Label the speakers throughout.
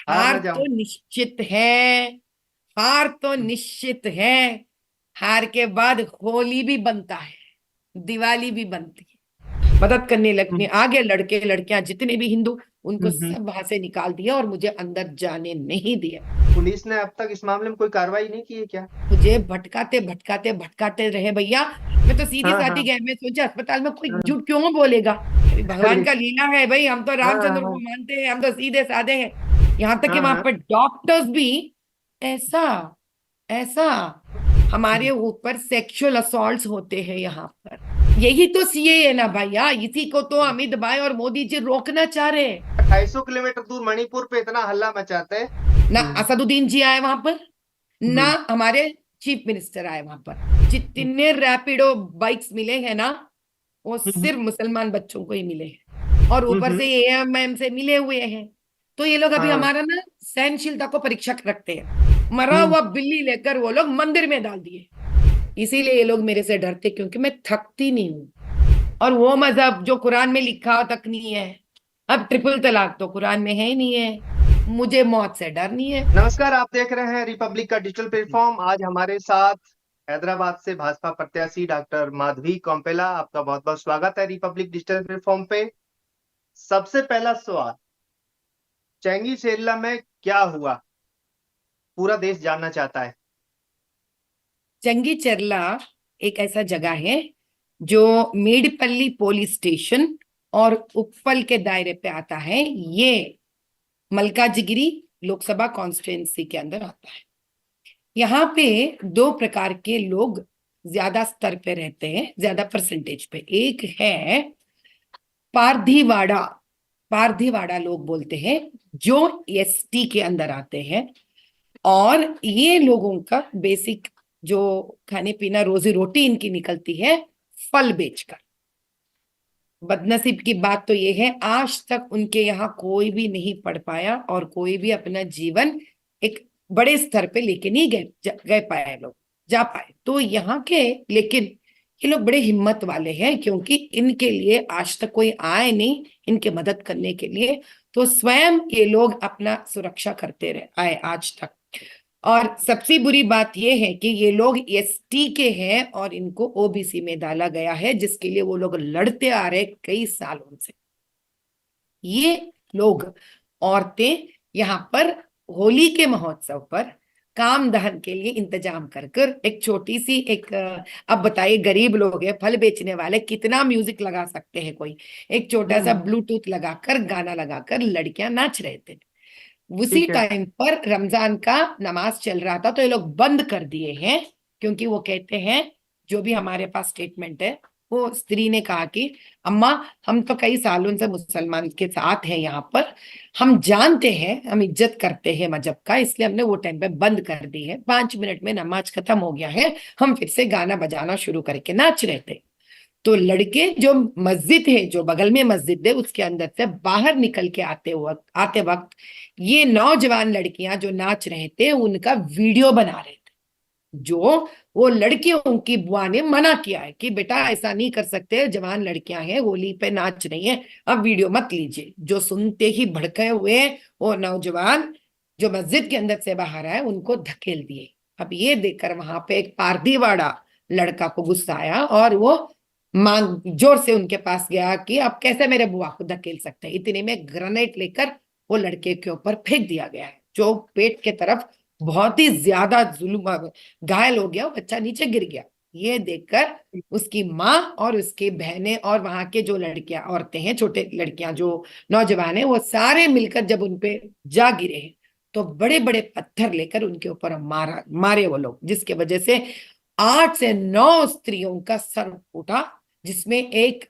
Speaker 1: हार
Speaker 2: हार
Speaker 1: ना
Speaker 2: तो
Speaker 1: जाऊं।
Speaker 2: निश्चित है। हार तो निश्चित है। हार के बाद होली भी बनता है, दिवाली भी बनती है। मदद करने लगने
Speaker 1: हम्म,
Speaker 2: आगे लड़के लड़कियां जितने भी हिंदू, उनको
Speaker 1: हम्म।
Speaker 2: सब वहां से निकाल दिया और मुझे अंदर जाने नहीं दिया।
Speaker 1: पुलिस ने अब तक इस मामले में कोई कार्रवाई नहीं की है क्या?
Speaker 2: मुझे भटकाते भटकाते भटकाते रहे भैया। मैं तो सीधी
Speaker 1: हाँ
Speaker 2: सादी
Speaker 1: हाँ
Speaker 2: गए, मैं सोचा अस्पताल में कोई
Speaker 1: हाँ।
Speaker 2: झूठ क्यों बोलेगा। अरे भगवान
Speaker 1: अरे,
Speaker 2: का लीला है भाई, हम तो
Speaker 1: हाँ
Speaker 2: रामचंद्र को
Speaker 1: हाँ
Speaker 2: मानते हैं, हम तो सीधे साधे हैं। यहाँ तक कि
Speaker 1: हाँ
Speaker 2: वहां
Speaker 1: हाँ।
Speaker 2: पर डॉक्टर्स भी ऐसा ऐसा हमारे
Speaker 1: हम्म।
Speaker 2: ऊपर सेक्सुअल असॉल्ट्स होते हैं यहाँ पर। यही तो सीए है ना भैया, इसी को तो अमित भाई और मोदी जी रोकना चाह रहे हैं।
Speaker 1: 250 किलोमीटर दूर मणिपुर पे इतना हल्ला मचाते हैं।
Speaker 2: ना असदुद्दीन जी आए वहां पर, ना
Speaker 1: हम्म,
Speaker 2: हमारे चीफ मिनिस्टर आए वहां पर। जितने रैपिडो बाइक्स मिले हैं ना, वो
Speaker 1: हम्म,
Speaker 2: सिर्फ मुसलमान बच्चों को ही मिले हैं, और ऊपर
Speaker 1: हम्म।
Speaker 2: से एएमएम से मिले हुए हैं। तो ये लोग अभी
Speaker 1: हाँ।
Speaker 2: हमारा ना सहनशीलता को परीक्षा रखते हैं। मरा
Speaker 1: हम्म।
Speaker 2: हुआ बिल्ली लेकर वो लोग मंदिर में डाल दिए। इसीलिए ये लोग मेरे से डरते, क्योंकि मैं थकती नहीं हूँ। और वो मजहब जो कुरान में लिखा तक नहीं है। अब ट्रिपल तलाक तो कुरान में है ही नहीं है। मुझे मौत से डर नहीं है।
Speaker 1: नमस्कार, आप देख रहे हैं रिपब्लिक का डिजिटल प्लेटफॉर्म। आज हमारे साथ हैदराबाद से भाजपा प्रत्याशी डॉक्टर माधवी कोम्पेला। आपका बहुत बहुत स्वागत है रिपब्लिक डिजिटल प्लेटफॉर्म पे। सबसे पहला सवाल, चेंगी सेल्ला में क्या हुआ, पूरा देश जानना चाहता है।
Speaker 2: जंगी चरला एक ऐसा जगह है जो मेडपल्ली पुलिस स्टेशन और उप्पल के दायरे पे आता है। ये मल्काजिगिरी लोकसभा कॉन्स्टिट्युएंसी के अंदर आता है। यहाँ पे दो प्रकार के लोग ज्यादा स्तर पे रहते हैं, ज्यादा परसेंटेज पे। एक है पारधीवाड़ा। पारधीवाड़ा लोग बोलते हैं, जो एसटी के अंदर आते हैं। और ये लोगों का बेसिक जो खाने पीना रोजी रोटी इनकी निकलती है फल बेचकर। बदनसीब की बात तो ये है, आज तक उनके यहाँ कोई भी नहीं पढ़ पाया और कोई भी अपना जीवन एक बड़े स्तर पे लेके नहीं गए गए पाए लोग, जा पाए तो यहाँ के। लेकिन ये लोग बड़े हिम्मत वाले हैं, क्योंकि इनके लिए आज तक कोई आए नहीं इनके मदद करने के लिए। तो स्वयं ये लोग अपना सुरक्षा करते रहे आए आज तक। और सबसे बुरी बात यह है कि ये लोग एसटी के हैं और इनको ओबीसी में डाला गया है, जिसके लिए वो लोग लड़ते आ रहे कई सालों से। ये लोग, औरतें यहाँ पर होली के महोत्सव पर काम दहन के लिए इंतजाम कर कर एक छोटी सी एक अब बताइए, गरीब लोग हैं, फल बेचने वाले, कितना म्यूजिक लगा सकते हैं कोई। एक छोटा सा
Speaker 1: हम्म।
Speaker 2: ब्लूटूथ लगाकर गाना लगाकर लड़कियां नाच रहे थे। उसी
Speaker 1: ठीक है।
Speaker 2: टाइम पर रमजान का नमाज चल रहा था, तो ये लोग बंद कर दिए हैं। क्योंकि वो कहते हैं, जो भी हमारे पास स्टेटमेंट है, वो स्त्री ने कहा कि अम्मा, हम तो कई सालों से मुसलमान के साथ हैं यहाँ पर, हम जानते हैं, हम इज्जत करते हैं मजहब का, इसलिए हमने वो टाइम पे बंद कर दी है। 5 मिनट में नमाज खत्म हो गया है, हम फिर से गाना बजाना शुरू करके नाच रहे थे। तो लड़के जो मस्जिद है, जो बगल में मस्जिद है, उसके अंदर से बाहर निकल के आते वक्त ये नौजवान लड़कियां जो नाच रहे थे उनका वीडियो बना रहे थे। जो वो लड़कियों की बुआ ने मना किया है कि बेटा ऐसा नहीं कर सकते, जवान लड़कियां हैं, होली पे नाच रही हैं, अब वीडियो मत लीजिए। जो सुनते ही भड़के हुए वो नौजवान जो मस्जिद के अंदर से बाहर आए, उनको धकेल दिए। अब ये देखकर वहां पे एक पारदीवाड़ा लड़का को गुस्सा आया और वो मांग जोर से उनके पास गया कि आप कैसे मेरे बुआ को धकेल सकते हैं। इतने में ग्रेनेड लेकर वो लड़के के ऊपर फेंक दिया गया है, जो पेट के तरफ बहुत ही ज्यादा जुल्म, घायल हो गया, वो बच्चा नीचे गिर गया। ये देखकर उसकी माँ और उसकी बहनें और वहां के जो लड़कियां औरतें हैं, छोटे लड़कियां जो नौजवान हैं, वो सारे मिलकर जब उनपे जा गिरे हैं, तो बड़े बड़े पत्थर लेकर उनके ऊपर मारे वो लोग, जिसके वजह से 8 से 9 स्त्रियों का सर फूटा। जिसमें एक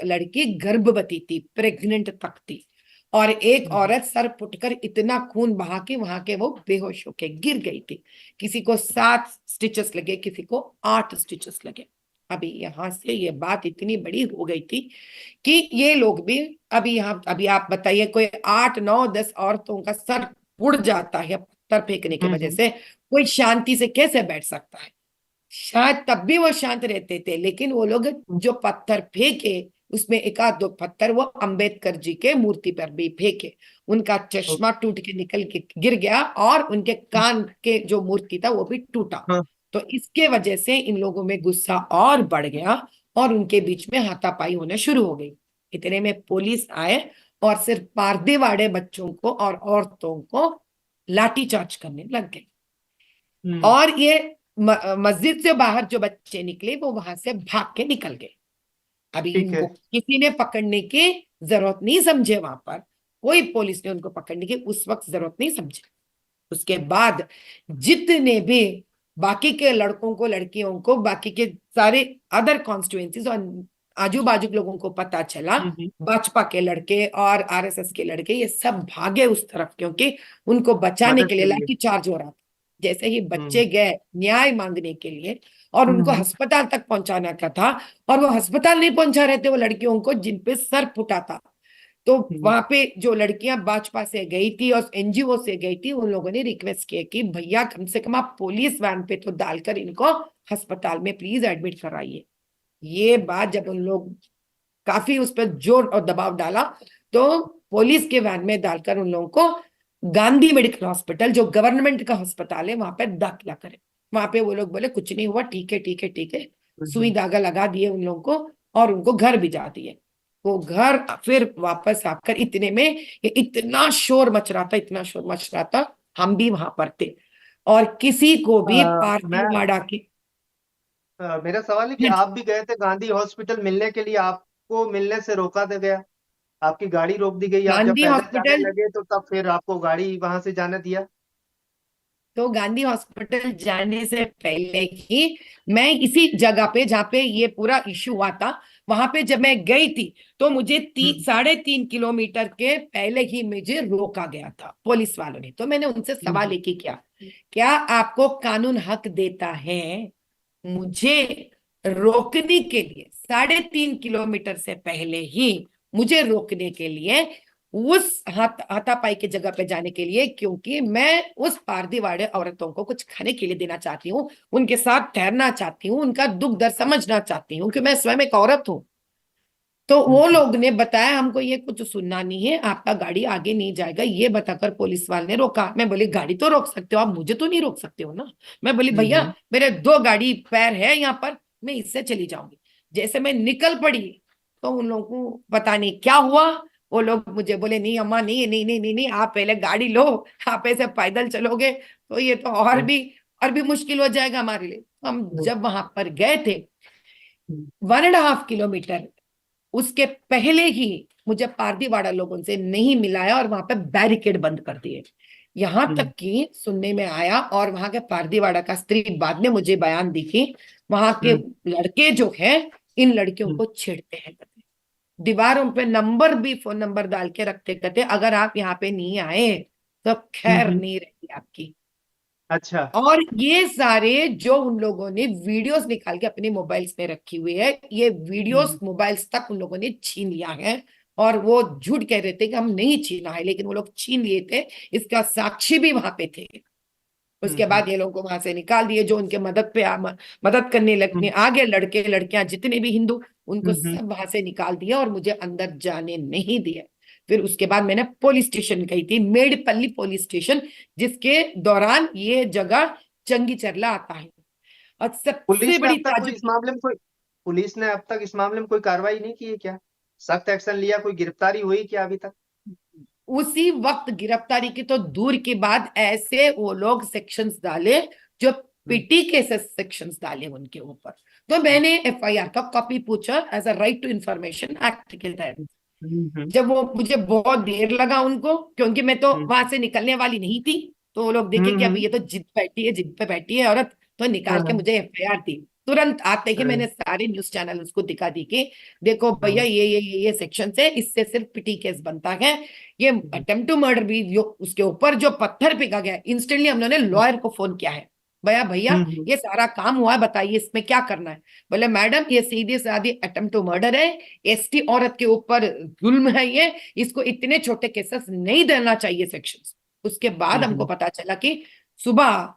Speaker 2: लड़की गर्भवती थी, प्रेग्नेंट तक थी। और एक औरत सर फुटकर इतना खून बहा के वहां के वो बेहोश होके गिर गई थी। किसी को 7 स्टिचेस लगे, किसी को 8 स्टिचेस लगे। अभी यहां से ये बात इतनी बड़ी हो गई थी कि ये लोग भी, अभी आप बताइए, कोई 8 9 10 औरतों का सर उड़ जाता है पत्थर फेंकने की वजह
Speaker 1: हम्म।
Speaker 2: से, कोई शांति से कैसे बैठ सकता है। शायद तब भी वो शांत रहते थे, लेकिन वो लोग जो पत्थर फेंके उसमें एक आध दो पत्थर वो अंबेडकर जी के मूर्ति पर भी फेंके, उनका चश्मा टूट के निकल के गिर गया और उनके कान के जो मूर्ति था वो भी टूटा।
Speaker 1: हाँ।
Speaker 2: तो इसके वजह से इन लोगों में गुस्सा और बढ़ गया और उनके बीच में हाथापाई होने शुरू हो गई। इतने में पुलिस आए और सिर्फ पारदेवाड़े बच्चों को और औरतों को लाठीचार्ज करने लग गए। और ये मस्जिद से बाहर जो बच्चे निकले वो वहां से भाग के निकल गए। अभी
Speaker 1: ठीक है।
Speaker 2: इनको किसी ने पकड़ने की जरूरत नहीं समझे, वहां पर कोई पुलिस ने उनको पकड़ने की उस वक्त जरूरत नहीं समझे। उसके बाद जितने भी बाकी के लड़कों को लड़कियों को बाकी के सारे अदर कॉन्स्टिट्यूएंसीज और आजू बाजू के लोगों को पता चला, भाजपा के लड़के और आरएसएस के लड़के ये सब भागे उस तरफ, क्योंकि उनको बचाने
Speaker 1: मदद
Speaker 2: के लिए
Speaker 1: के लिए।
Speaker 2: लाठी चार्ज हो रहा था। जैसे ही बच्चे गए न्याय मांगने के लिए और उनको अस्पताल तक पहुंचाना का था, और वो अस्पताल नहीं पहुंचा रहे थे वो लड़कियों को जिन पे सर फुटा था, तो वहां पे जो लड़कियां भाजपा से गई थी और एनजीओ से गई थी उन लोगों ने रिक्वेस्ट किया कि भैया कम से कम आप पुलिस वैन पे तो डालकर इनको अस्पताल में प्लीज एडमिट कराइए। ये बात जब उन लोग काफी उस पर जोर और दबाव डाला तो पुलिस के वैन में डालकर उन लोगों को गांधी मेडिकल हॉस्पिटल जो गवर्नमेंट का अस्पताल है वहां पे दाखिला करे। वहां पे वो लोग बोले कुछ नहीं हुआ, ठीक है ठीक है ठीक है, सुई धागा लगा दिए उन लोगों को और उनको घर भिजा दिए। वो घर फिर वापस आकर इतने में ये इतना शोर मच रहा था, इतना शोर मच रहा था, हम भी वहां पर थे और किसी को भी
Speaker 1: मैं
Speaker 2: पारसीवाड़ा की
Speaker 1: मेरा सवाल है कि आप भी गए थे गांधी हॉस्पिटल मिलने के लिए, आपको मिलने से रोका दे गया, आपकी गाड़ी रोक दी गई, आप जब
Speaker 2: गांधी
Speaker 1: पैदल जाने
Speaker 2: हॉस्पिटल,
Speaker 1: लगे तो तब फिर आपको गाड़ी वहां से जाने दिया?
Speaker 2: तो गांधी हॉस्पिटल जाने से पहले ही मैं इसी जगह पे जहाँ पे ये पूरा इश्यू हुआ था वहां पे जब मैं गई थी तो मुझे 3.5 किलोमीटर के पहले ही मुझे रोका गया था पुलिस वालों ने। तो मैंने उनसे सवाल एक ही किया, क्या आपको कानून हक देता है मुझे रोकने के लिए 3.5 किलोमीटर से पहले ही मुझे रोकने के लिए उस हाथापाई की जगह पे जाने के लिए, क्योंकि मैं उस पारदीवाड़े औरतों को कुछ खाने के लिए देना चाहती हूँ, उनके साथ ठहरना चाहती हूँ, उनका दुख दर्द समझना चाहती हूँ कि मैं स्वयं एक औरत हूँ। तो वो लोग ने बताया हमको ये कुछ सुनना नहीं है, आपका गाड़ी आगे नहीं जाएगा, ये बताकर पुलिस वाले ने रोका। मैं बोली गाड़ी तो रोक सकते हो आप, मुझे तो नहीं रोक सकते हो ना। मैं बोली भैया मेरे 2 गाड़ी पैर है यहाँ पर, मैं इससे चली जाऊंगी। जैसे मैं निकल पड़ी तो उन लोगों को पता नहीं क्या हुआ, वो लोग मुझे बोले नहीं अम्मा नहीं नहीं नहीं नहीं नहीं, आप पहले गाड़ी लो, आप ऐसे पैदल चलोगे तो ये तो और भी मुश्किल हो जाएगा हमारे लिए। हम जब वहां पर गए थे 1.5 किलोमीटर उसके पहले ही मुझे पारदीवाड़ा लोगों से नहीं मिलाया और वहां पे बैरिकेड बंद कर दिए। यहां तक कि सुनने में आया और वहां के पारदीवाड़ा का स्त्री बाद में मुझे बयान दी कि वहां के लड़के जो है इन लड़कियों को छेड़ते हैं, दीवारों पे नंबर भी फोन नंबर डाल के रखते, कहते अगर आप यहाँ पे नहीं आए तो खैर नहीं रहेगी आपकी।
Speaker 1: अच्छा।
Speaker 2: और ये सारे जो उन लोगों ने वीडियोस निकाल के अपने मोबाइल्स में रखी हुई है, ये वीडियोस मोबाइल्स तक उन लोगों ने छीन लिया है और वो झूठ कह रहे थे कि हम नहीं छीना है, लेकिन वो लोग छीन लिए थे, इसका साक्षी भी वहां पे थे। उसके बाद ये लोगों को वहां से निकाल दिए, जो उनके मदद करने लगने आगे लड़के लड़कियां जितने भी हिंदू उनको सब वहां से निकाल दिया और मुझे अंदर जाने नहीं दिया। फिर उसके बाद मैंने पुलिस स्टेशन गई थी, मेडपल्ली पुलिस स्टेशन, जिसके दौरान ये जगह चंगी चरला आता है। और सबसे
Speaker 1: पुलिस ने
Speaker 2: बड़ी
Speaker 1: अब तक कोई
Speaker 2: ताजुब,
Speaker 1: इस मामले में कोई पुलिस ने अब तक इस मामले में कोई कार्रवाई नहीं की है क्या? सख्त एक्शन लिया, कोई गिरफ्तारी हुई क्या अभी तक?
Speaker 2: उसी वक्त गिरफ्तारी की तो दूर की बात, ऐसे वो लोग सेक्शंस डाले जो पीटी के सेक्शंस डाले उनके ऊपर। तो मैंने एफआईआर का कॉपी पूछा as a right to information act के तहत। जब वो मुझे बहुत देर लगा उनको, क्योंकि मैं तो वहां से निकलने वाली नहीं थी, तो वो लोग देखे कि अब ये तो जिद पे बैठी है औरत, तो निकाल के मुझे एफआईआर दी। तुरंत आते ही मैंने सारे न्यूज चैनल उसको दिखा दी कि देखो भैया ये सेक्शन से इससे सिर्फ पिटी केस बनता है, ये अटेम्प्ट टू मर्डर भी जो उसके ऊपर जो पत्थर फेंका गया, इंस्टेंटली हम लोगों ने लॉयर को फोन किया है, भैया भैया ये सारा काम हुआ है, बताइए इसमें क्या करना है। बोले मैडम ये सीधी सादी अटेम्प्ट टू मर्डर है, एसटी औरत के ऊपर जुल्म है, ये इसको इतने छोटे केसेस नहीं देना चाहिए सेक्शंस। उसके बाद हमको पता चला कि सुबह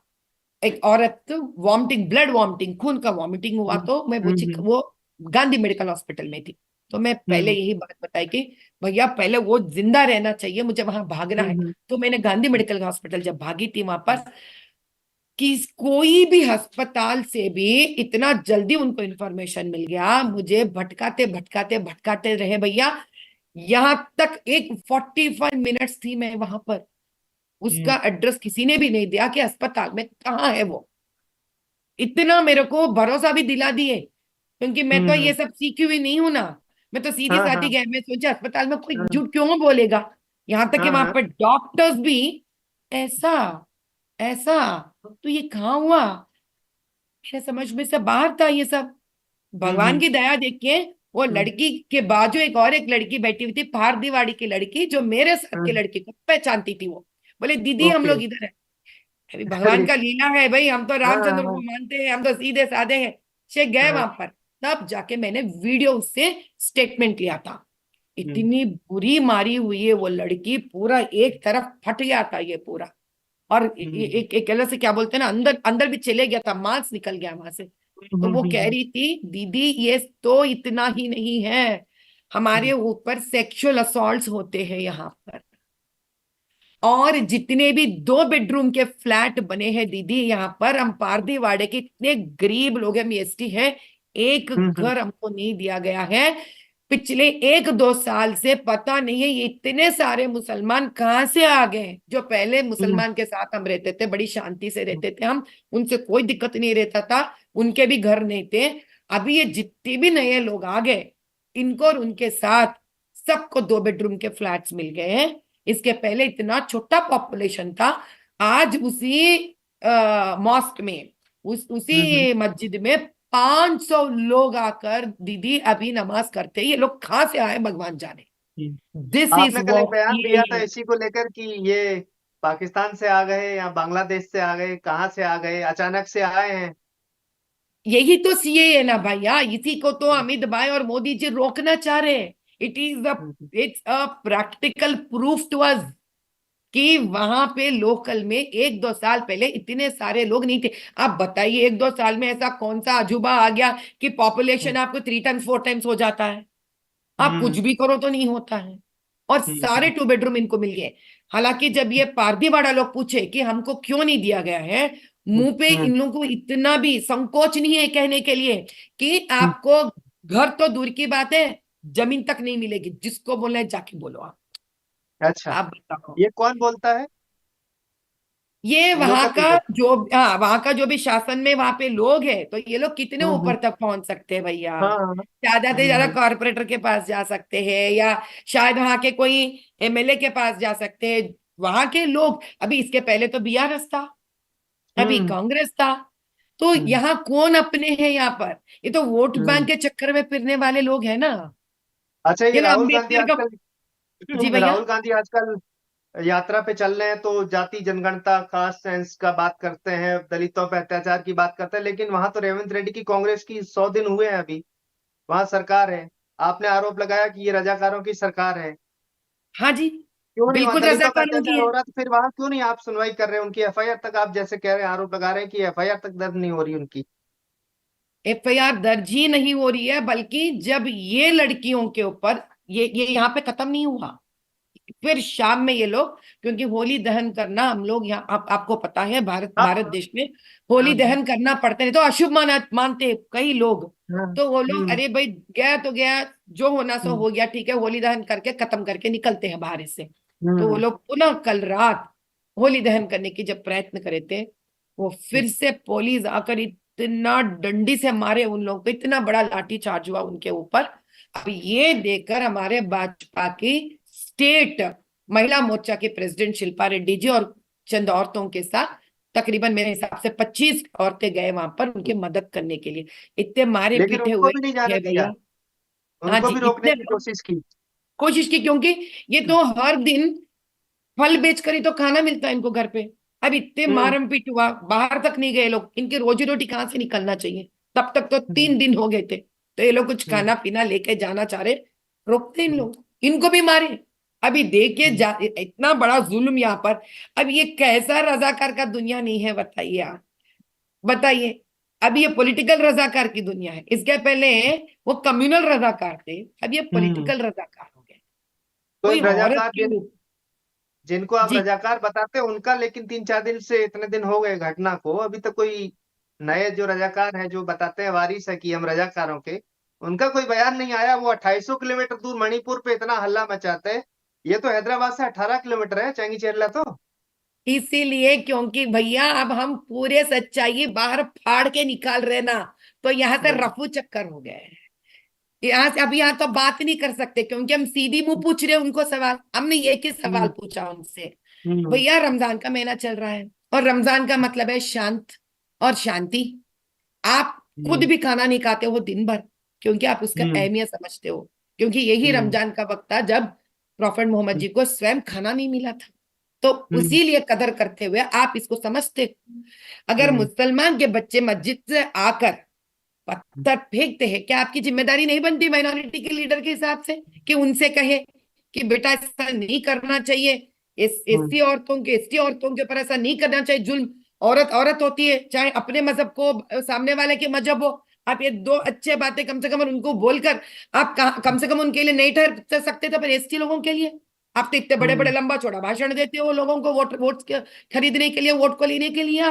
Speaker 2: एक औरत वॉमिटिंग, ब्लड वॉमिटिंग, खून का वॉमिटिंग हुआ, तो मैं वो गांधी मेडिकल हॉस्पिटल में थी। तो मैं पहले यही बात बताई कि भैया पहले वो जिंदा रहना चाहिए, मुझे वहां भागना है। तो मैंने गांधी मेडिकल हॉस्पिटल जब भागी थी वहां पर, कि कोई भी अस्पताल से भी इतना जल्दी उनको इंफॉर्मेशन मिल गया, मुझे भटकाते भटकाते भटकाते रहे भैया, यहां तक एक 45 मिनट्स थी मैं वहां पर, उसका एड्रेस किसी ने भी नहीं दिया कि अस्पताल में कहाँ है वो। इतना मेरे को भरोसा भी दिला दिए, क्योंकि मैं तो ये सब सीखी हुई नहीं हूं ना, मैं तो सीधी
Speaker 1: हाँ
Speaker 2: सादी
Speaker 1: हाँ
Speaker 2: गए, मैं सोचा अस्पताल में कोई
Speaker 1: हाँ
Speaker 2: झूठ क्यों बोलेगा, यहां तक कि
Speaker 1: हाँ
Speaker 2: वहां
Speaker 1: हाँ।
Speaker 2: पर डॉक्टर्स भी ऐसा ऐसा। तो ये कहाँ हुआ, मेरे समझ में से बाहर था ये सब। भगवान
Speaker 1: हम्म।
Speaker 2: की दया देखिए, वो लड़की के बाजू एक और एक लड़की बैठी हुई थी, फारदीवाड़ी की लड़की, जो मेरे साथ के लड़की को पहचानती थी। वो बोले दीदी हम
Speaker 1: ओके।
Speaker 2: लोग इधर है। अभी भगवान
Speaker 1: अरे
Speaker 2: का लीला है भाई, हम तो
Speaker 1: हाँ
Speaker 2: रामचंद्र
Speaker 1: हाँ
Speaker 2: को मानते हैं, हम तो सीधे साधे हैं। से गए
Speaker 1: हाँ।
Speaker 2: वहां पर, तब जाके मैंने वीडियो उससे स्टेटमेंट लिया था।
Speaker 1: हम्म
Speaker 2: इतनी बुरी मारी हुई है वो लड़की, पूरा एक तरफ फट गया था ये पूरा, और
Speaker 1: हम्म
Speaker 2: एक अलग से क्या बोलते हैं ना, अंदर अंदर भी चले गया था, मांस निकल गया वहां से। तो वो कह रही थी दीदी ये तो इतना ही नहीं है, हमारे ऊपर सेक्सुअल असॉल्ट्स होते हैं यहाँ पर, और जितने भी 2 बेडरूम के फ्लैट बने हैं दीदी यहाँ पर, हम पारदीवाड़े के इतने गरीब लोग हैं, हम एसटी है, एक
Speaker 1: हम्म
Speaker 2: घर हमको नहीं दिया गया है। पिछले 1-2 साल से पता नहीं है ये इतने सारे मुसलमान कहाँ से आ गए, जो पहले
Speaker 1: हम्म
Speaker 2: मुसलमान के साथ हम रहते थे, बड़ी शांति से रहते थे हम, उनसे कोई दिक्कत नहीं रहता था, उनके भी घर नहीं थे। अभी ये जितने भी नए लोग आ गए, इनको और उनके साथ सबको 2 बेडरूम के फ्लैट्स मिल गए हैं। इसके पहले इतना छोटा पॉपुलेशन था। आज उसी मॉस्क में,
Speaker 1: हम्म।
Speaker 2: उसी मस्जिद में 500 लोग आकर दीदी अभी नमाज करते हैं। ये लोग कहाँ से आए भगवान जाने। दिस इज
Speaker 1: आपने कल एक
Speaker 2: वॉट
Speaker 1: बयान दिया था
Speaker 2: ये,
Speaker 1: इसी को लेकर कि ये पाकिस्तान से आ गए या बांग्लादेश से आ गए, कहाँ से आ गए, अचानक से आए हैं।
Speaker 2: यही तो सीए है ना भैया, इसी को तो अमित भाई और मोदी जी रोकना चाह रहे हैं। It is the
Speaker 1: hmm
Speaker 2: it's a practical proof to us कि वहां पे लोकल में 1-2 साल पहले इतने सारे लोग नहीं थे। आप बताइए 1-2 साल में ऐसा कौन सा अजूबा आ गया कि पॉपुलेशन आपको 3 टाइम्स 4 टाइम्स हो जाता है। आप कुछ
Speaker 1: हम्म
Speaker 2: भी करो तो नहीं होता है। और सारे 2 बेडरूम इनको मिल गए। हालांकि जब ये पारदीवाड़ा लोग पूछे कि हमको क्यों नहीं दिया गया है, मुंह पे
Speaker 1: हम्म
Speaker 2: इन लोगों को इतना भी संकोच नहीं है कहने के लिए कि आपको घर तो दूर की बात है, जमीन तक नहीं मिलेगी। जिसको बोलना है जाके बोलो
Speaker 1: अच्छा,
Speaker 2: आप बताओ।
Speaker 1: ये कौन बोलता है?
Speaker 2: ये वहां
Speaker 1: लोकल
Speaker 2: का
Speaker 1: लीडर।
Speaker 2: जो, हाँ वहां का जो भी शासन में वहां पे लोग हैं, तो ये लोग कितने
Speaker 1: हम्म।
Speaker 2: ऊपर तक पहुंच सकते हैं भैया।
Speaker 1: हाँ हाँ।
Speaker 2: ज्यादा से ज्यादा
Speaker 1: हम्म
Speaker 2: कॉर्पोरेटर के पास जा सकते हैं, या शायद वहां के कोई एमएलए के पास जा सकते हैं। वहां के लोग, अभी इसके पहले तो बीआरएस था, अभी
Speaker 1: हम्म
Speaker 2: कांग्रेस था, तो
Speaker 1: हम्म
Speaker 2: यहाँ कौन अपने हैं यहाँ पर। ये तो वोट बैंक
Speaker 1: हम्म।
Speaker 2: के चक्कर में फिरने वाले लोग हैं ना।
Speaker 1: अच्छा, ये
Speaker 2: ये ना
Speaker 1: राहुल गांधी
Speaker 2: अम्बेडकर का,
Speaker 1: आजकल
Speaker 2: जी भैया।
Speaker 1: राहुल गांधी आजकल यात्रा पे चल रहे हैं तो जाति जनगणना कास्ट सेंस का बात करते हैं, दलितों पे अत्याचार की बात करते हैं, लेकिन वहां तो रेवंत रेड्डी की कांग्रेस की 100 दिन हुए हैं अभी, वहां सरकार है। आपने आरोप लगाया कि ये रजाकारों की सरकार है।
Speaker 2: हाँ जी,
Speaker 1: क्यों नहीं, वहां
Speaker 2: बिल्कुल
Speaker 1: दलितों पे
Speaker 2: रजाकारों
Speaker 1: अत्याचार
Speaker 2: की
Speaker 1: हो
Speaker 2: है।
Speaker 1: रहा, तो फिर वहां क्यों नहीं आप सुनवाई कर रहे हैं उनकी एफआईआर तक? आप जैसे कह रहे हैं, आरोप लगा रहे हैं कि एफआईआर तक दर्ज नहीं हो रही उनकी।
Speaker 2: एफआईआर दर्ज ही नहीं हो रही है, बल्कि जब ये लड़कियों के ऊपर, ये यहाँ पे खत्म नहीं हुआ, फिर शाम में ये लोग, क्योंकि होली दहन करना हम लोग यहाँ, आपको पता है भारत
Speaker 1: हाँ
Speaker 2: भारत
Speaker 1: हाँ
Speaker 2: देश में होली
Speaker 1: हाँ
Speaker 2: दहन करना पड़ता है, तो अशुभ मानते हैं कई लोग।
Speaker 1: हाँ।
Speaker 2: तो वो लोग
Speaker 1: हम्म
Speaker 2: अरे भाई गया तो गया, जो होना सो
Speaker 1: हम्म
Speaker 2: हो गया, ठीक है, होली दहन करके खत्म करके निकलते हैं बाहर से। तो वो
Speaker 1: हम्म
Speaker 2: लोग पुनः कल रात होली दहन करने की जब प्रयत्न करे थे, वो फिर से पुलिस आकर इतना डंडी से मारे उन लोगों को, इतना बड़ा लाठी चार्ज हुआ उनके ऊपर। अब ये देखकर हमारे भाजपा की स्टेट महिला मोर्चा की प्रेसिडेंट शिल्पा रेड्डी जी और चंद औरतों के साथ, तकरीबन मेरे हिसाब से 25 औरतें गए वहां पर उनकी मदद करने के लिए। इतने मारे
Speaker 1: लेकिन
Speaker 2: पीटे
Speaker 1: उनको
Speaker 2: हुए
Speaker 1: भी नहीं जाने
Speaker 2: है
Speaker 1: दिया,
Speaker 2: भैया। हाँ
Speaker 1: उनको
Speaker 2: जी,
Speaker 1: भी रोकने
Speaker 2: इतने
Speaker 1: की
Speaker 2: लोग
Speaker 1: कोशिश की।
Speaker 2: कोशिश की, क्योंकि ये तो हर दिन फल बेचकर ही तो खाना मिलता है इनको घर पे। अब इतने
Speaker 1: हम्म
Speaker 2: मारम पीट हुआ, बाहर तक नहीं गए लोग, इनकी रोजी रोटी कहाँ से निकलना चाहिए। तब तक तो
Speaker 1: हम्म
Speaker 2: 3 दिन हो गए थे, तो ये लोग कुछ
Speaker 1: हम्म
Speaker 2: खाना पीना लेके जाना चाह रहे, रोकते इन
Speaker 1: हम्म
Speaker 2: लोग, इनको भी मारे। अभी देखिए
Speaker 1: हम्म।
Speaker 2: इतना बड़ा जुल्म यहाँ पर। अब ये कैसा रजाकार का दुनिया नहीं है, बताइए आप, बताइए। अब ये पॉलिटिकल रजाकार की दुनिया है। इसके पहले वो कम्युनल रजाकार थे, अब ये
Speaker 1: हम्म।
Speaker 2: पॉलिटिकल रजाकार हो गए।
Speaker 1: तो
Speaker 2: कोई
Speaker 1: इन
Speaker 2: औरत
Speaker 1: रजाकार
Speaker 2: की
Speaker 1: जिनको आप
Speaker 2: जी,
Speaker 1: रजाकार बताते हैं उनका, लेकिन 3-4 दिन से, इतने दिन हो गए घटना को, अभी तक कोई नए जो रजाकार हैं जो बताते हैं वारिस है कि हम रजाकारों के, उनका कोई बयान नहीं आया। वो 2800 किलोमीटर दूर मणिपुर पे इतना हल्ला मचाते हैं। ये तो हैदराबाद से 18 किलोमीटर है चैंगी चेरला तो।
Speaker 2: इसीलिए क्योंकि भैया अब हम पूरे सच्चाई बाहर फाड़ के निकाल रहे ना, तो यहाँ से
Speaker 1: हम्म।
Speaker 2: रफू चक्कर हो गए हैं। यहाँ से अब यहाँ तो बात नहीं कर सकते क्योंकि हम सीधी मुंह पूछ रहे हैं उनको सवाल। हमने एक ही सवाल
Speaker 1: हम्म।
Speaker 2: पूछा उनसे,
Speaker 1: हम्म।
Speaker 2: भैया रमजान का महीना चल रहा है और रमजान का मतलब है शांत और शांति। आप खुद
Speaker 1: हम्म।
Speaker 2: भी खाना नहीं खाते हो दिन भर क्योंकि आप उसका
Speaker 1: हम्म।
Speaker 2: अहमियत समझते हो, क्योंकि यही
Speaker 1: हम्म।
Speaker 2: रमजान का वक्त था जब प्रॉफेट मोहम्मद जी को स्वयं खाना नहीं मिला था। तो
Speaker 1: हम्म।
Speaker 2: उसी लिए कदर करते हुए आप इसको समझते हो। अगर
Speaker 1: हम्म।
Speaker 2: मुसलमान के बच्चे मस्जिद से आकर पत्थर फेंकते हैं, क्या आपकी जिम्मेदारी नहीं बनती माइनॉरिटी के लीडर के हिसाब से कि उनसे कहे कि बेटा ऐसा नहीं करना चाहिए,
Speaker 1: हम्म।
Speaker 2: एससी औरतों के, एसटी औरतों के ऊपर ऐसा नहीं करना चाहिए जुल्म। औरत औरत होती है, चाहे अपने मजहब को सामने वाले के मजहब हो। आप ये दो अच्छे बातें कम से कम उनको बोलकर आप कम से कम उनके लिए नहीं ठहर सकते थे, पर एसटी लोगों के लिए आप तो इतने बड़े बड़े
Speaker 1: हम्म।
Speaker 2: लंबा चौड़ा भाषण देते हो लोगों को वोट खरीदने के लिए, वोट को लेने के लिए।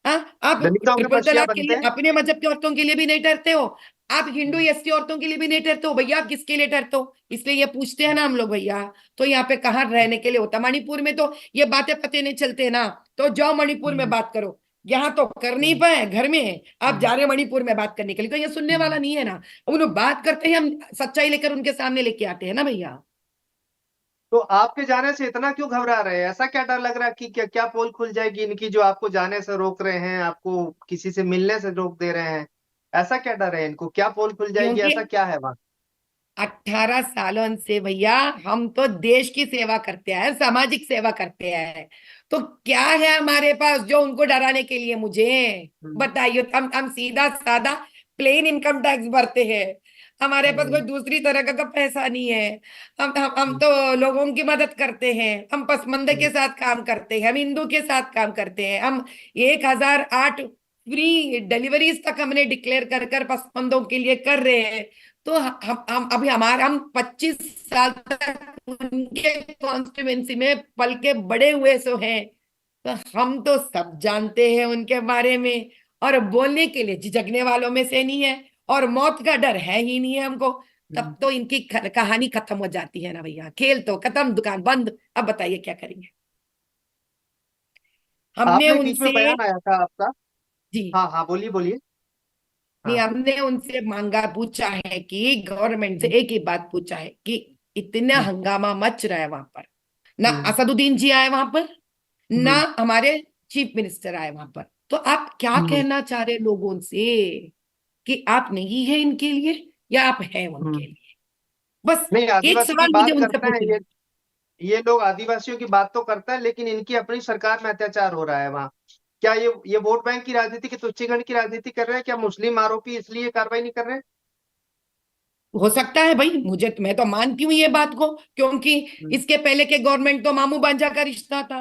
Speaker 2: हाँ, आप
Speaker 1: दलितों के
Speaker 2: ट्रिपल
Speaker 1: पछिया
Speaker 2: तलाक के
Speaker 1: बनते
Speaker 2: लिए
Speaker 1: हैं।
Speaker 2: अपने मजहब की औरतों के लिए भी नहीं डरते हो, आप हिंदू
Speaker 1: हम्म।
Speaker 2: एसटी औरतों के लिए भी नहीं डरते हो, भैया आप किसके लिए डरते हो? इसलिए ये पूछते हैं ना हम लोग, भैया तो यहाँ पे कहाँ रहने के लिए होता? मणिपुर में तो ये बातें पते नहीं चलते ना, तो जाओ मणिपुर में
Speaker 1: हम्म।
Speaker 2: बात करो। यहाँ तो कर नहीं
Speaker 1: हम्म।
Speaker 2: पाए घर में, आप
Speaker 1: हम्म।
Speaker 2: जा रहे हो मणिपुर में बात करने के लिए, तो ये सुनने वाला
Speaker 1: हम्म।
Speaker 2: नहीं है ना। उन लोग बात करते हैं, हम सच्चाई लेकर उनके सामने लेके आते हैं ना भैया।
Speaker 1: तो आपके जाने से इतना क्यों घबरा रहे हैं? ऐसा क्या डर लग रहा है कि क्या क्या पोल खुल जाएगी इनकी, जो आपको जाने से रोक रहे हैं, आपको किसी से मिलने से रोक दे रहे हैं? ऐसा क्या डर है इनको? क्या पोल खुल जाएगी?
Speaker 2: क्योंकि
Speaker 1: ऐसा क्या है वहां?
Speaker 2: 18 सालों से भैया हम तो देश की सेवा करते हैं, सामाजिक सेवा करते हैं, तो क्या है हमारे पास जो उनको डराने के लिए? मुझे
Speaker 1: हम्म।
Speaker 2: बताइए। हम सीधा साधा प्लेन इनकम टैक्स भरते हैं, हमारे पास कोई
Speaker 1: हम्म।
Speaker 2: दूसरी तरह का पैसा नहीं है। हम
Speaker 1: हम्म।
Speaker 2: तो लोगों की मदद करते हैं, हम पसमंदे के
Speaker 1: हम्म।
Speaker 2: साथ काम करते हैं, हम हिंदू के साथ काम करते हैं। हम 1008 फ्री डिलीवरीज तक हमने डिक्लेयर कर कर पसमंदों के लिए कर रहे हैं। तो हम अभी हमारे हम 25 साल तक उनके कॉन्स्टिट्यूएंसी में पल के बड़े हुए सो हैं, तो हम तो सब जानते हैं उनके बारे में। और बोलने के लिए झिझकने वालों में से नहीं है, और मौत का डर है ही नहीं है हमको।
Speaker 1: हम्म।
Speaker 2: तब तो इनकी कहानी खत्म हो जाती है ना भैया, खेल तो खत्म, दुकान बंद। अब बताइए क्या करेंगे? हमने
Speaker 1: आपने बीच में
Speaker 2: उनसे
Speaker 1: बयान आया था आपका।
Speaker 2: जी,
Speaker 1: हाँ हाँ, बोलिए बोलिए।
Speaker 2: नहीं,
Speaker 1: हाँ।
Speaker 2: हमने उनसे मांगा, पूछा है कि गवर्नमेंट से
Speaker 1: हम्म।
Speaker 2: एक ही बात पूछा है कि इतना
Speaker 1: हम्म।
Speaker 2: हंगामा मच रहा है वहां पर, ना
Speaker 1: हम्म।
Speaker 2: असदुद्दीन जी आए वहां पर, ना
Speaker 1: हम्म।
Speaker 2: हमारे चीफ मिनिस्टर आए वहां पर, तो आप क्या
Speaker 1: हम्म।
Speaker 2: कहना चाह रहे लोगों से कि आप नहीं है इनके लिए या आप हैं
Speaker 1: हम्म।
Speaker 2: उनके लिए? बस
Speaker 1: नहीं,
Speaker 2: एक
Speaker 1: आदिवासी की
Speaker 2: सवाल मुझे
Speaker 1: बात
Speaker 2: उनसे
Speaker 1: करते हैं
Speaker 2: पूछना है।
Speaker 1: ये लोग आदिवासियों की बात तो करता है, लेकिन इनकी अपनी सरकार में अत्याचार हो रहा है वहाँ। क्या ये वोट बैंक की राजनीति की, तुच्छीकरण की राजनीति कर रहे हैं? क्या मुस्लिम आरोपी इसलिए कार्रवाई नहीं कर रहे हैं?
Speaker 2: हो सकता है भाई, मुझे मैं तो मानती हूँ ये बात को, क्योंकि
Speaker 1: हम्म।
Speaker 2: इसके पहले के गवर्नमेंट तो मामू भांजा का रिश्ता था,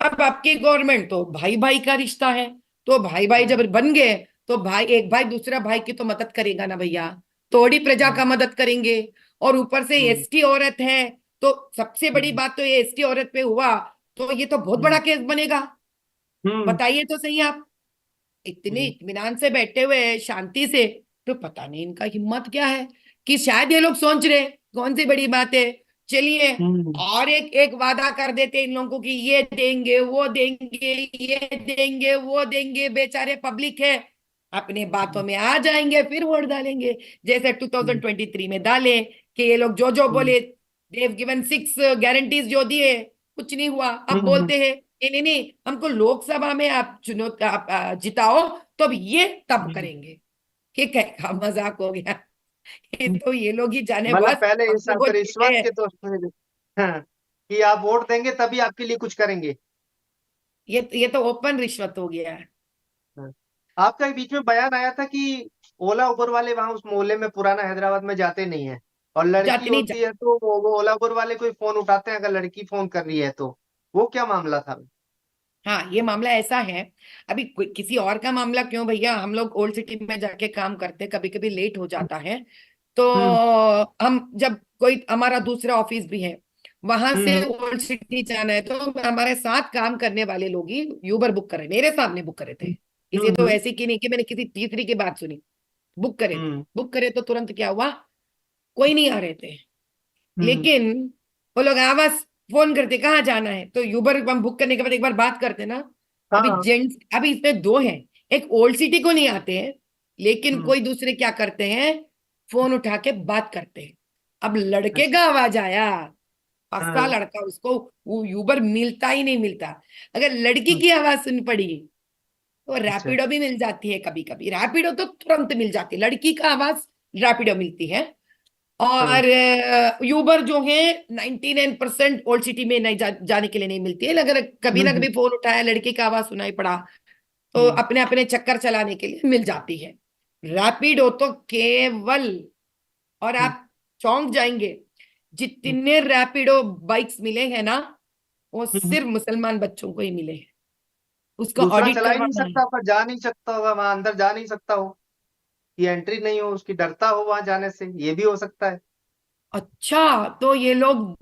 Speaker 2: अब आपकी गवर्नमेंट तो भाई भाई का रिश्ता है। तो भाई भाई
Speaker 1: हम्म।
Speaker 2: जब बन गए तो भाई, एक भाई दूसरा भाई की तो मदद करेगा ना भैया, थोड़ी प्रजा
Speaker 1: हम्म।
Speaker 2: का मदद करेंगे। और ऊपर से
Speaker 1: हम्म।
Speaker 2: एसटी औरत है, तो सबसे बड़ी
Speaker 1: हम्म।
Speaker 2: बात तो ये एसटी औरत पे हुआ, तो ये तो बहुत बड़ा
Speaker 1: हम्म।
Speaker 2: केस बनेगा।
Speaker 1: हम्म।
Speaker 2: बताइए तो सही आप, इतने
Speaker 1: हम्म।
Speaker 2: इत्मीनान से बैठे हुए हैं शांति से, तो पता नहीं इनका हिम्मत क्या है कि शायद ये लोग सोच रहे कौन सी बड़ी बात है, चलिए
Speaker 1: हम्म।
Speaker 2: और एक एक वादा कर देते हैं इन लोगों को कि ये देंगे वो देंगे, ये देंगे वो देंगे, बेचारे पब्लिक है, अपने बातों में आ जाएंगे फिर वोट डालेंगे, जैसे
Speaker 1: हम्म।
Speaker 2: 2023 में डाले कि ये लोग जो जो
Speaker 1: हम्म।
Speaker 2: बोले, देव गिवन 6 गारंटीज जो दिए, कुछ नहीं हुआ। अब
Speaker 1: हम्म।
Speaker 2: बोलते हैं नहीं नहीं नहीं, हमको लोकसभा में आप चुनो, आप जिताओ तो अब ये तब
Speaker 1: हम्म।
Speaker 2: करेंगे। ठीक है, मजाक हो गया। ये
Speaker 1: हम्म।
Speaker 2: तो ये लोग ही जाने,
Speaker 1: मतलब
Speaker 2: बस
Speaker 1: पहले
Speaker 2: हम
Speaker 1: इस
Speaker 2: तो वो
Speaker 1: रिश्वत
Speaker 2: चीजें,
Speaker 1: के तो हाँ, कि आप वोट देंगे तभी आपके लिए कुछ करेंगे।
Speaker 2: ये तो ओपन रिश्वत हो गया है।
Speaker 1: हाँ। आपका एक बीच में बयान आया था कि ओला उबर वाले वहां उस मोहल्ले में, पुराना हैदराबाद में, जाते नहीं है, और लड़की
Speaker 2: जाति नहीं
Speaker 1: होती है तो वो ओला उबर वाले कोई फोन उठाते हैं अगर लड़की फोन कर रही है तो। वो क्या मामला था?
Speaker 2: हाँ, ये मामला ऐसा है। अभी किसी और का मामला क्यों भैया, हम लोग ओल्ड सिटी में जाके काम करते, कभी कभी लेट हो जाता है, तो
Speaker 1: हम्म
Speaker 2: हम जब कोई हमारा दूसरा ऑफिस भी है, वहां से
Speaker 1: हम्म
Speaker 2: ओल्ड सिटी जाना है, तो हमारे साथ काम करने वाले लोग ही यूबर बुक करे, मेरे सामने बुक करे थे। इसे तो
Speaker 1: हम्म
Speaker 2: ऐसी की नहीं कि मैंने किसी तीसरी की बात सुनी, बुक करे थे।
Speaker 1: हम्म
Speaker 2: बुक करे तो तुरंत क्या हुआ, कोई नहीं आ रहे थे,
Speaker 1: हम्म
Speaker 2: लेकिन वो लोग आवाज फोन करते कहाँ जाना है, तो यूबर हम बुक करने के बाद एक बार बात करते ना। अभी
Speaker 1: हाँ
Speaker 2: जेंट्स, अभी इसमें दो हैं, एक ओल्ड सिटी को नहीं आते हैं, लेकिन
Speaker 1: हम्म
Speaker 2: कोई दूसरे क्या करते हैं, फोन उठा के बात करते हैं। अब लड़के
Speaker 1: अच्छा
Speaker 2: का आवाज आया, फंसा
Speaker 1: हाँ
Speaker 2: लड़का, उसको वो यूबर मिलता ही नहीं मिलता। अगर लड़की
Speaker 1: हम्म,
Speaker 2: की आवाज सुन पड़ी तो
Speaker 1: अच्छा
Speaker 2: रैपिडो भी मिल जाती है, कभी कभी रैपिडो तो तुरंत मिल जाती है, लड़की का आवाज रैपिडो मिलती है।
Speaker 1: हाँ
Speaker 2: और यूबर जो है 99% ओल्ड सिटी में नहीं जाने के लिए नहीं मिलती है, अगर कभी ना
Speaker 1: हम्म
Speaker 2: कभी फोन उठाया, लड़की का आवाज सुनाई पड़ा, तो
Speaker 1: हम्म
Speaker 2: अपने अपने चक्कर चलाने के लिए मिल जाती है। रैपिडो तो केवल, और
Speaker 1: हम्म
Speaker 2: आप चौंक जाएंगे,
Speaker 1: हम्म
Speaker 2: जितने रैपिडो बाइक्स मिले हैं ना, वो
Speaker 1: हम्म।
Speaker 2: सिर्फ मुसलमान बच्चों को ही मिले हैं। उसका
Speaker 1: दूसरा
Speaker 2: ऑडिट
Speaker 1: चला ही नहीं
Speaker 2: करवाना है।
Speaker 1: सकता, पर जा नहीं सकता होगा वहां, अंदर जा नहीं सकता हो, कि एंट्री नहीं हो उसकी, डरता हो वहां जाने से, ये भी हो सकता है।
Speaker 2: अच्छा, तो ये लोग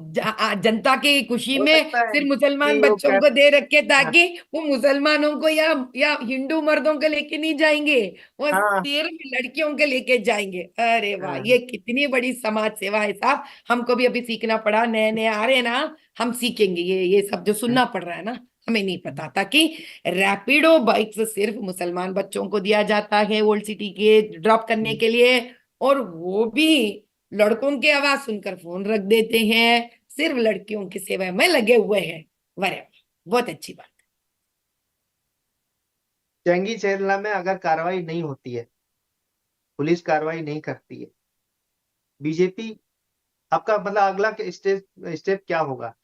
Speaker 2: जनता की खुशी
Speaker 1: हो
Speaker 2: में
Speaker 1: सकता है
Speaker 2: सिर्फ मुसलमान
Speaker 1: कि वो
Speaker 2: बच्चों
Speaker 1: क्या।
Speaker 2: को दे रखे,
Speaker 1: हाँ
Speaker 2: ताकि वो मुसलमानों को या हिंदू मर्दों को लेके नहीं जाएंगे, वो
Speaker 1: हाँ
Speaker 2: सिर्फ लड़कियों के लेके जाएंगे। अरे वाह,
Speaker 1: हाँ
Speaker 2: ये कितनी बड़ी समाज सेवा है साहब। हमको भी अभी सीखना पड़ा, नए नए आ रहे हैं ना, हम सीखेंगे ये सब जो सुनना पड़ रहा है ना, हमें नहीं पता था कि रैपिडो बाइक्स सिर्फ मुसलमान बच्चों को दिया जाता है ओल्ड सिटी के ड्रॉप करने के लिए, और वो भी लड़कों की आवाज सुनकर फोन रख देते हैं, सिर्फ लड़कियों की सेवा में लगे हुए हैं। वरे, बहुत अच्छी बात।
Speaker 1: जंगी चेरला में अगर कार्रवाई नहीं होती है, पुलिस कार्रवाई नहीं करती है, बीजेपी, आपका मतलब अगला स्टेप स्टेप क्या होगा,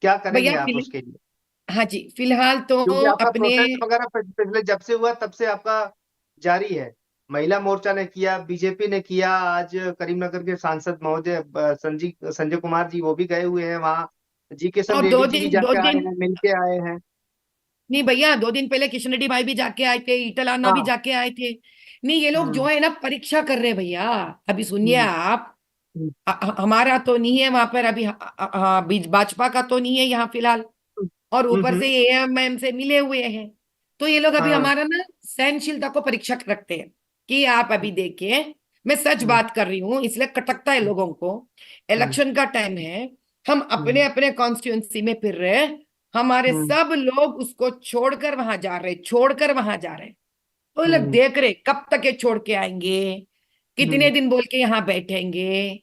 Speaker 1: क्या करेंगे
Speaker 2: भैया
Speaker 1: आप उसके लिए?
Speaker 2: हाँ जी, फिलहाल तो
Speaker 1: क्योंकि आपका
Speaker 2: अपने,
Speaker 1: प्रोटेस्ट वगैरह पिछले जब से हुआ तब से आपका जारी है। महिला मोर्चा ने किया, बीजेपी ने किया, आज करीमनगर के सांसद महोदय संजय कुमार जी वो भी गए हुए हैं वहाँ, जी किशन
Speaker 2: और
Speaker 1: रेड्डी जी भी
Speaker 2: दो
Speaker 1: जाके आए
Speaker 2: दिन
Speaker 1: हैं, मिलके आए हैं।
Speaker 2: नहीं भैया, 2 दिन पहले किशन रेड्डी भाई भी जाके आए थे, ईटल अन्ना भी
Speaker 1: हाँ
Speaker 2: जाके आए थे। नहीं, ये लोग जो
Speaker 1: हम्म
Speaker 2: है ना परीक्षा कर रहे हैं भैया। अभी सुनिए
Speaker 1: हम्म
Speaker 2: आप,
Speaker 1: हम्म
Speaker 2: हमारा तो नहीं है वहां पर अभी, भाजपा का तो नहीं है यहाँ फिलहाल, और ऊपर
Speaker 1: हम्म,
Speaker 2: से एएमएम से मिले हुए हैं। तो ये लोग अभी
Speaker 1: हाँ
Speaker 2: हमारा ना सहनशीलता को परीक्षा रखते हैं, कि आप अभी देखिए, मैं सच
Speaker 1: हम्म
Speaker 2: बात कर रही हूँ, इसलिए कटकता है लोगों को।
Speaker 1: हम्म
Speaker 2: इलेक्शन का टाइम है, हम अपने
Speaker 1: हम्म
Speaker 2: अपने कॉन्स्टिट्यूंसी में फिर रहे, हमारे
Speaker 1: हम्म
Speaker 2: सब लोग उसको छोड़कर वहां जा रहे, छोड़कर वहां जा रहे। तो ये लोग
Speaker 1: हम्म
Speaker 2: देख रहे कब तक ये छोड़ के आएंगे, कितने
Speaker 1: हम्म
Speaker 2: दिन बोल के यहाँ बैठेंगे,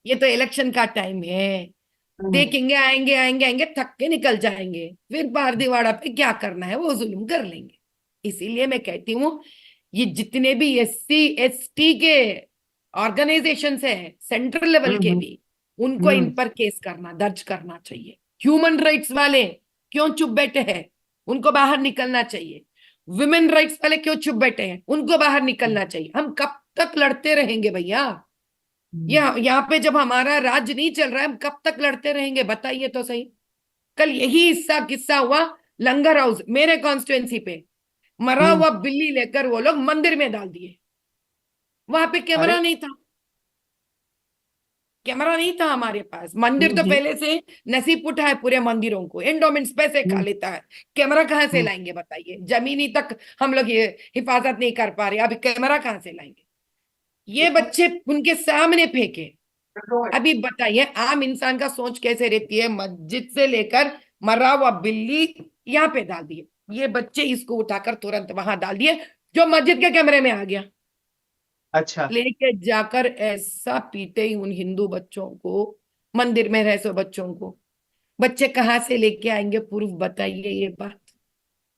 Speaker 2: ये तो इलेक्शन का टाइम है।
Speaker 1: हम्म
Speaker 2: देखेंगे, आएंगे आएंगे आएंगे, थक के निकल जाएंगे, फिर बारदीवाड़ा पे क्या करना है वो जुल्म कर लेंगे। इसीलिए मैं कहती हूँ, ये जितने भी एससी एसटी के ऑर्गेनाइजेशन है, सेंट्रल लेवल के
Speaker 1: हम्म
Speaker 2: भी, उनको इन
Speaker 1: हम्म
Speaker 2: पर केस करना, दर्ज करना चाहिए। ह्यूमन राइट्स वाले क्यों चुप बैठे हैं, उनको बाहर निकलना चाहिए। वुमेन राइट्स वाले क्यों चुप बैठे हैं, उनको बाहर निकलना चाहिए। हम कब तक लड़ते रहेंगे भैया,
Speaker 1: हम्म
Speaker 2: यहाँ पे जब हमारा राज्य नहीं चल रहा है, हम कब तक लड़ते रहेंगे, बताइए तो सही। कल यही हिस्सा किस्सा हुआ, लंगर हाउस मेरे कॉन्स्टिट्युएंसी पे, मरा
Speaker 1: हम्म,
Speaker 2: हुआ बिल्ली लेकर वो लोग मंदिर में डाल दिए। वहां पे
Speaker 1: अरे
Speaker 2: कैमरा नहीं था, कैमरा नहीं था हमारे पास, मंदिर तो
Speaker 1: हम्म
Speaker 2: पहले से नसीब उठा है पूरे मंदिरों को, एंडोमेंट्स पैसे खा
Speaker 1: हम्म
Speaker 2: लेता है, कैमरा कहाँ से
Speaker 1: हम्म
Speaker 2: लाएंगे बताइए, जमीनी तक हम लोग ये हिफाजत नहीं कर पा रहे, अभी कैमरा कहाँ से लाएंगे। ये बच्चे उनके सामने फेंके, अभी बताइए आम इंसान का सोच कैसे रहती है, मस्जिद से लेकर मरा हुआ बिल्ली यहाँ पे डाल दिए, ये बच्चे इसको उठाकर तुरंत वहां डाल दिए, जो मस्जिद के कमरे में आ गया,
Speaker 1: अच्छा
Speaker 2: लेके जाकर ऐसा पीटे ही उन हिंदू बच्चों को, मंदिर में रह सो बच्चों को। बच्चे कहाँ से लेके आएंगे प्रूफ, बताइए ये बात।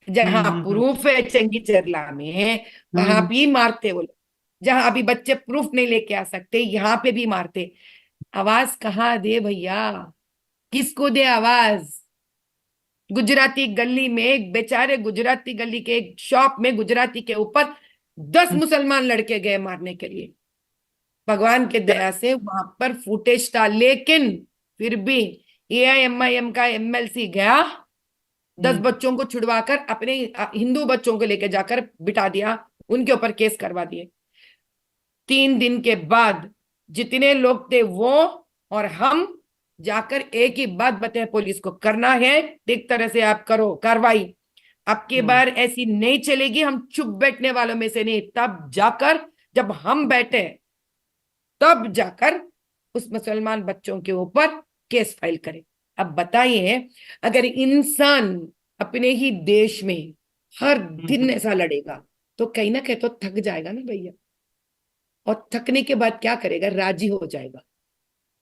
Speaker 2: जहां
Speaker 1: हम्म
Speaker 2: प्रूफ है चंगी चरला में, वहां
Speaker 1: हम्म
Speaker 2: भी मारते वो लोग। जहां अभी बच्चे प्रूफ नहीं लेके आ सकते, यहाँ पे भी मारते। आवाज कहाँ दे भैया, किसको दे आवाज। गुजराती गली में एक बेचारे, गुजराती गली के एक शॉप में गुजराती के ऊपर 10 मुसलमान लड़के गए मारने के लिए, भगवान के दया से वहां पर फुटेज था, लेकिन फिर भी एआईएमआईएम का एमएलसी गया, 10 बच्चों को छुड़वाकर अपने हिंदू बच्चों को लेकर जाकर बिठा दिया, उनके ऊपर केस करवा दिए। 3 दिन के बाद जितने लोग थे वो और हम जाकर एक ही बात बताए पुलिस को, करना है एक तरह से आप करो कार्रवाई, अब की बार ऐसी नहीं चलेगी, हम चुप बैठने वालों में से नहीं। तब जाकर जब हम बैठे तब जाकर उस मुसलमान बच्चों के ऊपर केस फाइल करें। अब बताइए, अगर इंसान अपने ही देश में हर दिन ऐसा लड़ेगा तो कहीं ना कहीं तो थक जाएगा ना भैया, और थकने के बाद क्या करेगा, राजी हो जाएगा,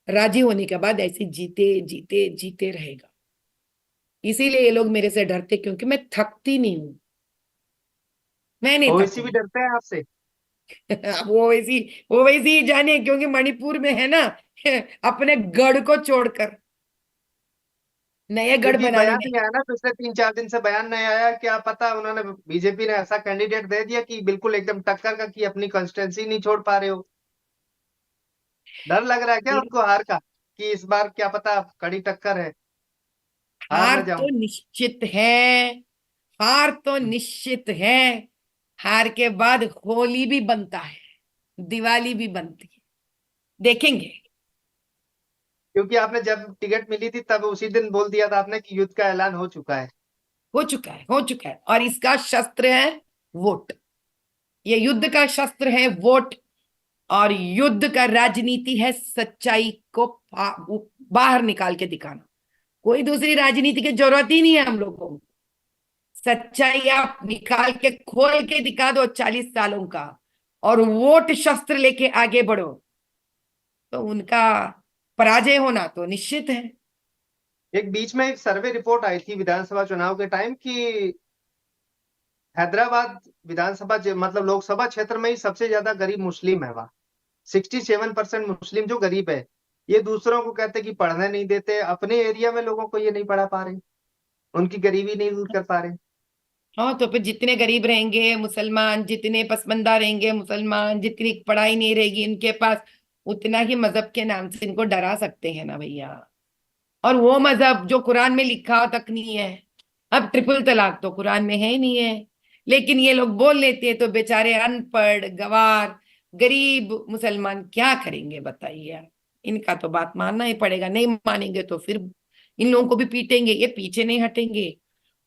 Speaker 2: राजी होने के बाद ऐसे जीते जीते जीते रहेगा। इसीलिए ये लोग मेरे से डरते, क्योंकि मैं थकती नहीं हूं, मैं नहीं
Speaker 1: ओवैसी भी
Speaker 2: थकूंगी।
Speaker 1: डरते हैं आपसे?
Speaker 2: वो वैसी ही जाने, क्योंकि मणिपुर में है ना अपने गढ़ को छोड़कर नए गढ़
Speaker 1: क्योंकि
Speaker 2: बनाने
Speaker 1: बयान
Speaker 2: में।
Speaker 1: नहीं आया ना, पिछले 3-4 दिन से बयान नहीं आया, क्या पता उन्होंने, बीजेपी ने ऐसा कैंडिडेट दे दिया कि बिल्कुल एकदम टक्कर का, कि अपनी कंस्टिट्यूंसी नहीं छोड़ पा रहे हो। डर लग रहा है क्या उनको हार का, कि इस बार क्या पता कड़ी टक्कर है, हार
Speaker 2: हार
Speaker 1: ना
Speaker 2: तो
Speaker 1: जाऊं?
Speaker 2: निश्चित है, हार तो निश्चित है। हार के बाद होली भी बनता है, दिवाली भी बनती है, देखेंगे।
Speaker 1: क्योंकि आपने जब टिकट मिली थी तब उसी दिन बोल दिया था आपने कि युद्ध का ऐलान हो चुका है।
Speaker 2: हो चुका है, हो चुका है, और इसका शस्त्र है वोट। ये युद्ध का शस्त्र है वोट, और युद्ध का राजनीति है सच्चाई को बाहर निकाल के दिखाना। कोई दूसरी राजनीति की जरूरत ही नहीं है हम लोगों को। सच्चाई आप निकाल के खोल के दिखा दो 40 सालों का, और वोट शस्त्र लेके आगे बढ़ो, तो उनका पराजय होना तो निश्चित है।
Speaker 1: एक बीच में एक सर्वे रिपोर्ट आई थी विधानसभा चुनाव के टाइम की हैदराबाद विधानसभा मतलब लोकसभा क्षेत्र में ही सबसे ज्यादा गरीब मुस्लिम है वहाँ। 67% मुस्लिम जो गरीब है, ये दूसरों को कहते कि पढ़ने नहीं देते, अपने एरिया में लोगों को ये नहीं पढ़ा पा रहे, उनकी गरीबी नहीं दूर कर पा रहे।
Speaker 2: हाँ, तो फिर जितने गरीब रहेंगे मुसलमान, जितने पसमंदा रहेंगे मुसलमान, जितनी पढ़ाई नहीं रहेगी इनके पास, उतना ही मजहब के नाम से इनको डरा सकते हैं ना भैया। और वो मजहब जो कुरान में लिखा तक नहीं है। अब ट्रिपल तलाक तो कुरान में है ही नहीं है, लेकिन ये लोग बोल लेते हैं, तो बेचारे अनपढ़ गवार गरीब मुसलमान क्या करेंगे बताइए यार। इनका तो बात मानना ही पड़ेगा, नहीं मानेंगे तो फिर इन लोगों को भी पीटेंगे, ये पीछे नहीं हटेंगे।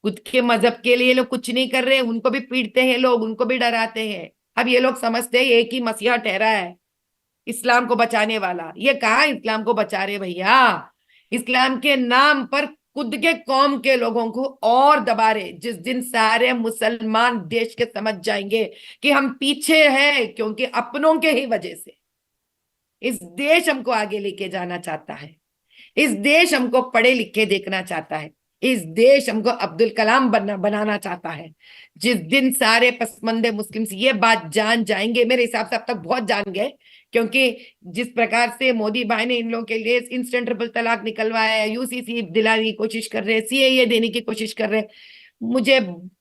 Speaker 2: खुद के मजहब के लिए लोग कुछ नहीं कर रहे, उनको भी पीटते हैं लोग, उनको भी डराते हैं। अब ये लोग समझते हैं एक ही मसीहा ठहरा है इस्लाम को बचाने वाला। ये कहाँ इस्लाम को बचा रहे भैया, इस्लाम के नाम पर खुद के कौम के लोगों को और दबा रहे। जिस दिन सारे मुसलमान देश के समझ जाएंगे कि हम पीछे हैं, क्योंकि अपनों के ही वजह से इस देश हमको आगे लेके जाना चाहता है, इस देश हमको पढ़े लिखे देखना चाहता है, इस देश हमको अब्दुल कलाम बनाना चाहता है। जिस दिन सारे पसमंदे मुस्लिम्स ये बात जान जाएंगे, मेरे हिसाब से अब तक बहुत जान गए, क्योंकि जिस प्रकार से मोदी भाई ने इन लोगों के लिए इंस्टेंट ट्रिपल तलाक निकलवाया है, यूसीसी दिलाने की कोशिश कर रहे हैं, सीएए देने की कोशिश कर रहे हैं, मुझे,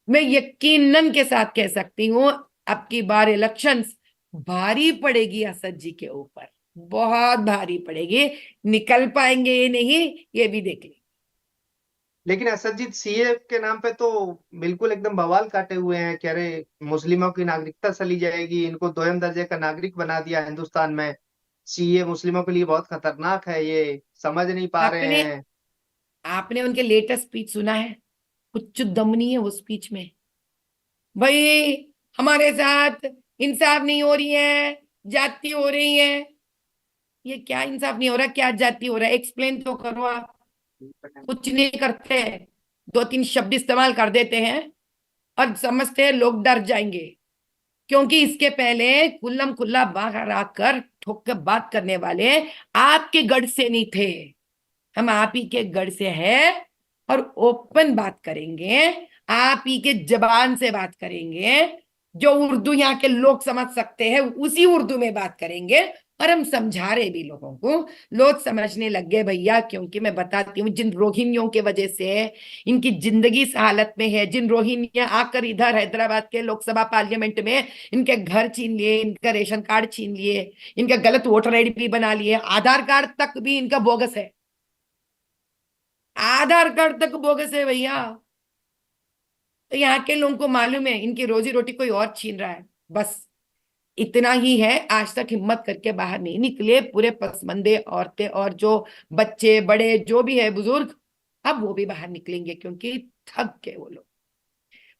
Speaker 2: मैं यकीनन के साथ कह सकती हूँ अब की बार इलेक्शंस भारी पड़ेगी असद जी के ऊपर, बहुत भारी पड़ेगी। निकल पाएंगे ये नहीं, ये भी देख लेंगे।
Speaker 1: लेकिन असदजीत सीए के नाम पे तो बिल्कुल एकदम बवाल काटे हुए हैं, कह रहे मुस्लिमों की नागरिकता चली जाएगी, इनको दोयम दर्जे का नागरिक बना दिया हिंदुस्तान में, सीए मुस्लिमों के लिए बहुत खतरनाक है, ये समझ नहीं पा रहे
Speaker 2: आपने
Speaker 1: हैं।
Speaker 2: आपने उनके लेटेस्ट स्पीच सुना है? कुछ दम नहीं है वो स्पीच में भाई। हमारे साथ इंसाफ नहीं हो रही है, जाति हो रही है। ये क्या इंसाफ नहीं हो रहा, क्या जाति हो रहा है, एक्सप्लेन तो करो आप। कुछ नहीं करते हैं, 2-3 शब्द इस्तेमाल कर देते हैं और समझते हैं लोग डर जाएंगे, क्योंकि इसके पहले खुल्लम खुल्ला बाहर आकर ठोक के बात करने वाले आपके गढ़ से नहीं थे। हम आप ही के गढ़ से है, और ओपन बात करेंगे, आप ही के जबान से बात करेंगे, जो उर्दू यहाँ के लोग समझ सकते हैं उसी उर्दू में बात करेंगे। और हम समझा रहे भी लोगों को, लोग समझने लग गए भैया, क्योंकि मैं बताती हूँ जिन रोहिंग्यों के वजह से इनकी जिंदगी इस हालत में है, जिन रोहिंग्या आकर इधर हैदराबाद के लोकसभा पार्लियामेंट में इनके घर छीन लिए, इनका रेशन कार्ड छीन लिए, इनका गलत वोटर आईडी भी बना लिए, आधार कार्ड तक भी इनका बोगस है, आधार कार्ड तक बोगस है भैया। तो यहाँ के लोगों को मालूम है इनकी रोजी रोटी कोई और छीन रहा है, बस इतना ही है। आज तक हिम्मत करके बाहर नहीं निकले पूरे पसमंदे औरतें और जो बच्चे बड़े जो भी है बुजुर्ग, अब वो भी बाहर निकलेंगे क्योंकि थक गए वो लोग।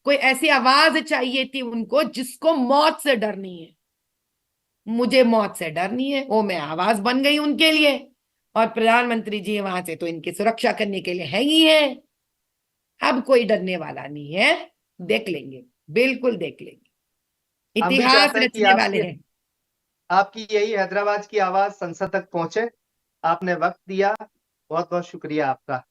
Speaker 2: कोई ऐसी आवाज चाहिए थी उनको जिसको मौत से डर नहीं है। मुझे मौत से डर नहीं है, वो मैं आवाज बन गई उनके लिए। और प्रधानमंत्री जी वहां से तो इनकी सुरक्षा करने के लिए है ही है। अब कोई डरने वाला नहीं है, देख लेंगे, बिल्कुल देख लेंगे,
Speaker 1: हम भी
Speaker 2: इतिहास
Speaker 1: चाहते हैं कि
Speaker 2: रचने वाले
Speaker 1: आपकी
Speaker 2: हैं।
Speaker 1: आपकी यही हैदराबाद की आवाज संसद तक पहुंचे। आपने वक्त दिया, बहुत बहुत शुक्रिया आपका।